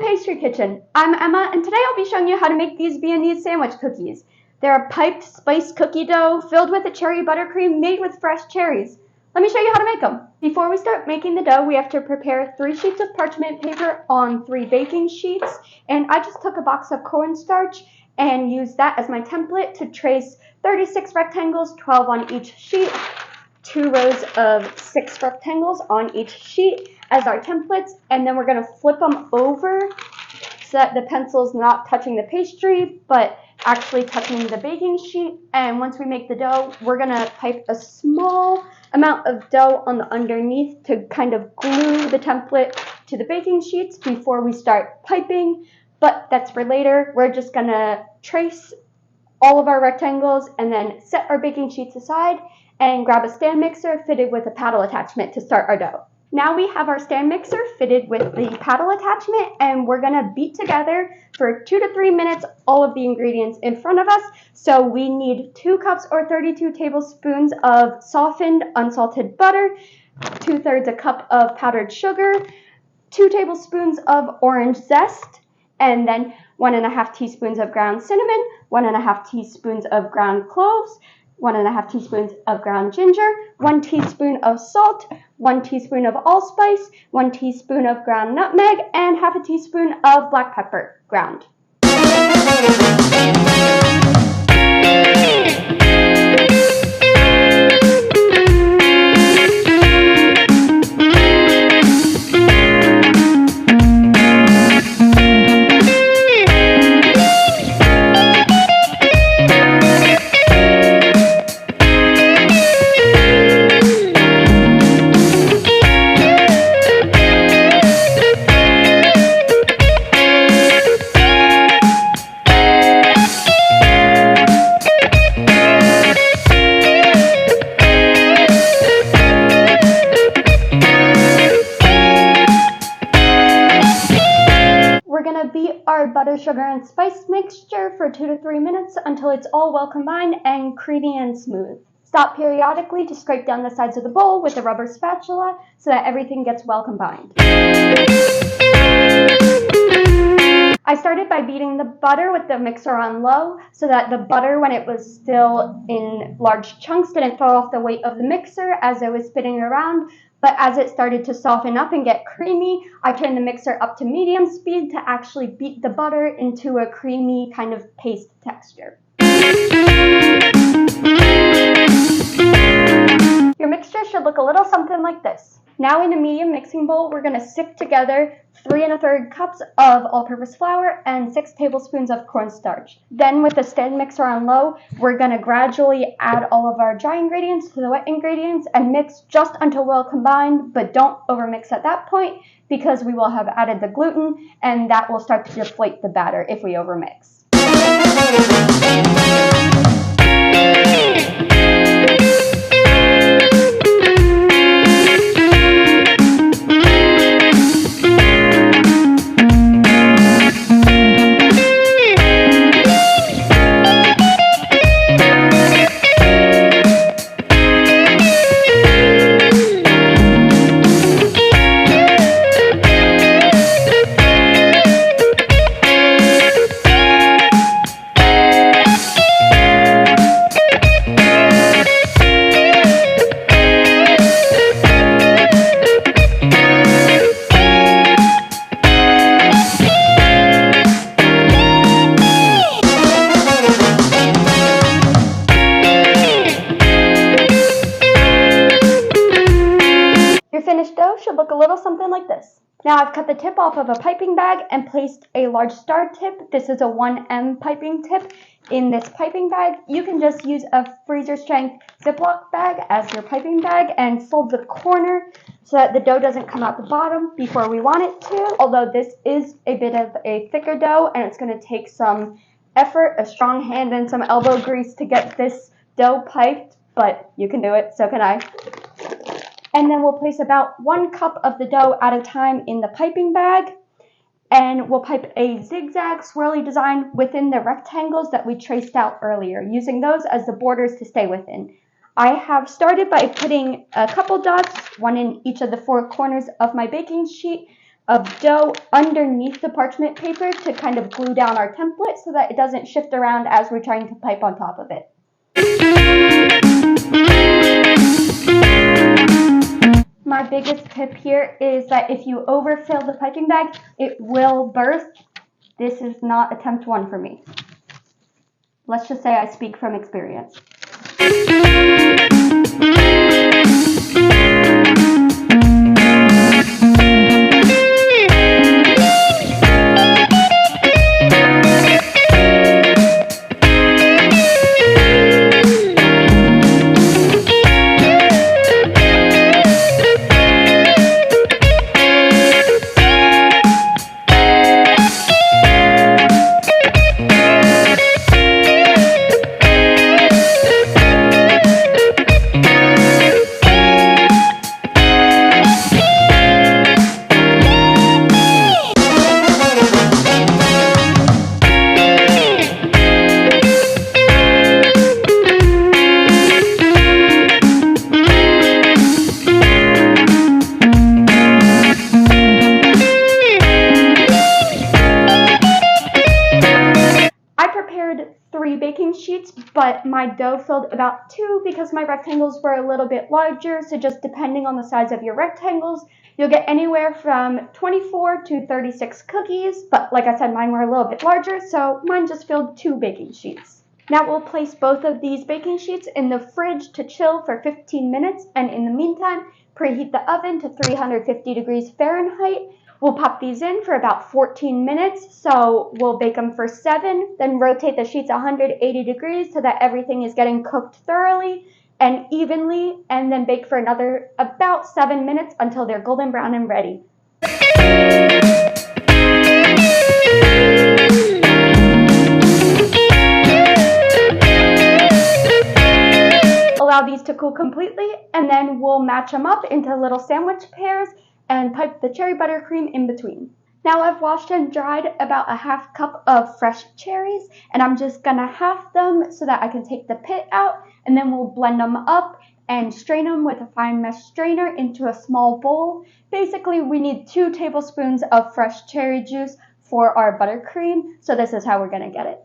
Pastry Kitchen. I'm Emma, and today I'll be showing you how to make these Viennese sandwich cookies. They're a piped spiced cookie dough filled with a cherry buttercream made with fresh cherries. Let me show you how to make them. Before we start making the dough, we have to prepare 3 sheets of parchment paper on 3 baking sheets, and I just took a box of cornstarch and used that as my template to trace 36 rectangles, 12 on each sheet, 2 rows of 6 rectangles on each sheet as our templates, and then we're going to flip them over so that the pencil's not touching the pastry but actually touching the baking sheet. And once we make the dough, we're going to pipe a small amount of dough on the underneath to kind of glue the template to the baking sheets before we start piping, but that's for later. We're just going to trace all of our rectangles and then set our baking sheets aside and grab a stand mixer fitted with a paddle attachment to start our dough. Now we have our stand mixer fitted with the paddle attachment, and we're gonna beat together for 2 to 3 minutes all of the ingredients in front of us. So we need 2 cups or 32 tablespoons of softened unsalted butter, 2/3 a cup of powdered sugar, 2 tablespoons of orange zest, and then 1½ teaspoons of ground cinnamon, 1½ teaspoons of ground cloves, 1½ teaspoons of ground ginger, 1 teaspoon of salt, 1 teaspoon of allspice, 1 teaspoon of ground nutmeg, and ½ teaspoon of black pepper ground. Beat our butter, sugar, and spice mixture for 2 to 3 minutes until it's all well combined and creamy and smooth. Stop periodically to scrape down the sides of the bowl with a rubber spatula so that everything gets well combined. I started by beating the butter with the mixer on low so that the butter, when it was still in large chunks, didn't throw off the weight of the mixer as I was spinning around. But as it started to soften up and get creamy, I turned the mixer up to medium speed to actually beat the butter into a creamy kind of paste texture. Your mixture should look a little something like this. Now in a medium mixing bowl, we're going to sift together 3 1/3 cups of all-purpose flour and 6 tablespoons of cornstarch. Then with the stand mixer on low, we're going to gradually add all of our dry ingredients to the wet ingredients and mix just until well combined, but don't overmix at that point because we will have added the gluten and that will start to deflate the batter if we overmix. Finished dough should look a little something like this. Now I've cut the tip off of a piping bag and placed a large star tip. This is a 1M piping tip in this piping bag. You can just use a freezer strength Ziploc bag as your piping bag and fold the corner so that the dough doesn't come out the bottom before we want it to. Although this is a bit of a thicker dough and it's going to take some effort, a strong hand, and some elbow grease to get this dough piped, but you can do it, so can I. And then we'll place about 1 cup of the dough at a time in the piping bag. And we'll pipe a zigzag swirly design within the rectangles that we traced out earlier, using those as the borders to stay within. I have started by putting a couple dots, 1 in each of the 4 corners of my baking sheet, of dough underneath the parchment paper to kind of glue down our template so that it doesn't shift around as we're trying to pipe on top of it. My biggest tip here is that if you overfill the piping bag, it will burst. This is not attempt 1 for me. Let's just say I speak from experience. But my dough filled about 2 because my rectangles were a little bit larger, so just depending on the size of your rectangles, you'll get anywhere from 24 to 36 cookies, but like I said, mine were a little bit larger, so mine just filled 2 baking sheets. Now we'll place both of these baking sheets in the fridge to chill for 15 minutes, and in the meantime, preheat the oven to 350 degrees Fahrenheit. We'll pop these in for about 14 minutes, so we'll bake them for 7, then rotate the sheets 180 degrees so that everything is getting cooked thoroughly and evenly, and then bake for another about 7 minutes until they're golden brown and ready. Allow these to cool completely, and then we'll match them up into little sandwich pairs and pipe the cherry buttercream in between. Now I've washed and dried about a half cup of fresh cherries, and I'm just gonna half them so that I can take the pit out, and then we'll blend them up and strain them with a fine mesh strainer into a small bowl. Basically, we need 2 tablespoons of fresh cherry juice for our buttercream, so this is how we're gonna get it.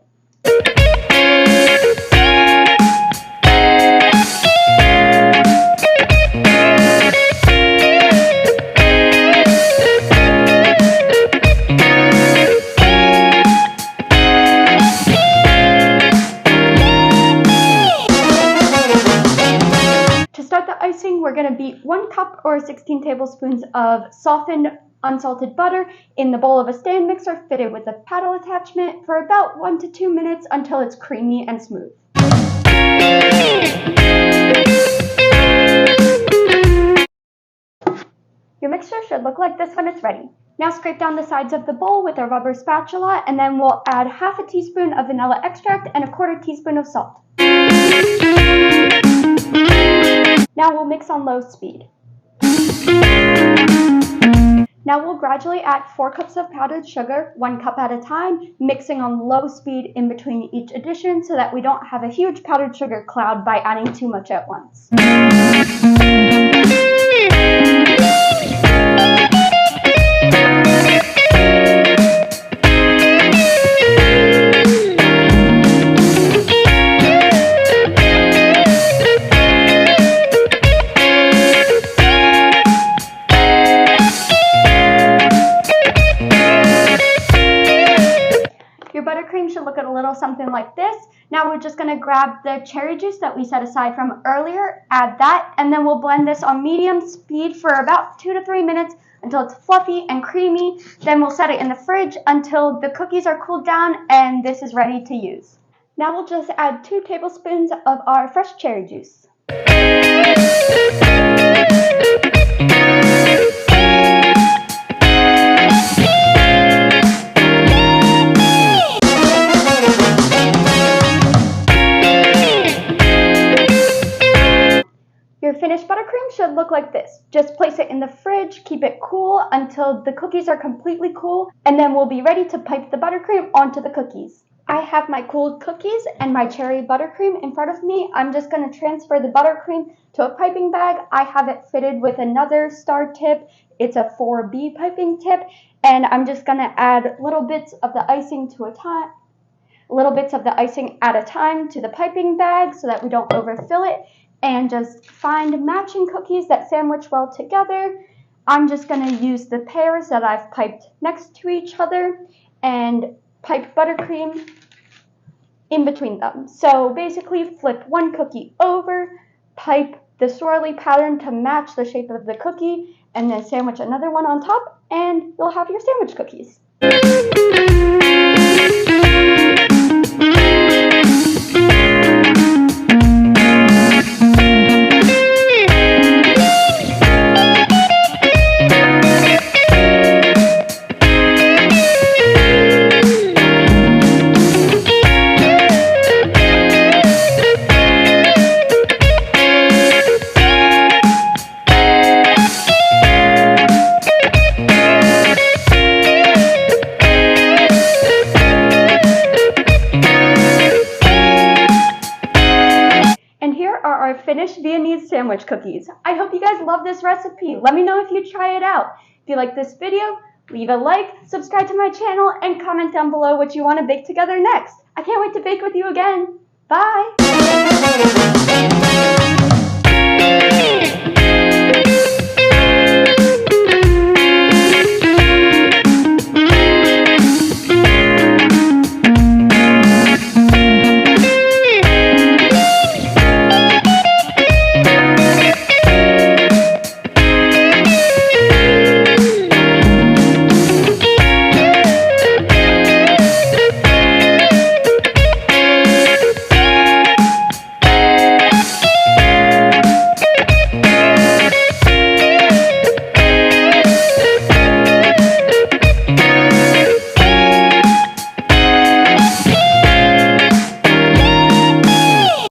We're going to beat 1 cup or 16 tablespoons of softened unsalted butter in the bowl of a stand mixer fitted with a paddle attachment for about 1 to 2 minutes until it's creamy and smooth. Your mixture should look like this when it's ready. Now scrape down the sides of the bowl with a rubber spatula, and then we'll add half a teaspoon of vanilla extract and a 1/4 teaspoon of salt. Now we'll mix on low speed. Now we'll gradually add 4 cups of powdered sugar, 1 cup at a time, mixing on low speed in between each addition so that we don't have a huge powdered sugar cloud by adding too much at once. Something like this. Now we're just going to grab the cherry juice that we set aside from earlier, add that, and then we'll blend this on medium speed for about 2 to 3 minutes until it's fluffy and creamy. Then we'll set it in the fridge until the cookies are cooled down and this is ready to use. Now we'll just add 2 tablespoons of our fresh cherry juice. Your finished buttercream should look like this. Just place it in the fridge, keep it cool until the cookies are completely cool, and then we'll be ready to pipe the buttercream onto the cookies. I have my cooled cookies and my cherry buttercream in front of me. I'm just going to transfer the buttercream to a piping bag. I have it fitted with another star tip. It's a 4B piping tip, and I'm just going to add little bits of the icing at a time to the piping bag so that we don't overfill it, and just find matching cookies that sandwich well together. I'm just going to use the pairs that I've piped next to each other and pipe buttercream in between them. So basically flip one cookie over, pipe the swirly pattern to match the shape of the cookie, and then sandwich another one on top, and you'll have your sandwich cookies. Finished Viennese sandwich cookies. I hope you guys love this recipe. Let me know if you try it out. If you like this video, leave a like, subscribe to my channel, and comment down below what you want to bake together next. I can't wait to bake with you again. Bye!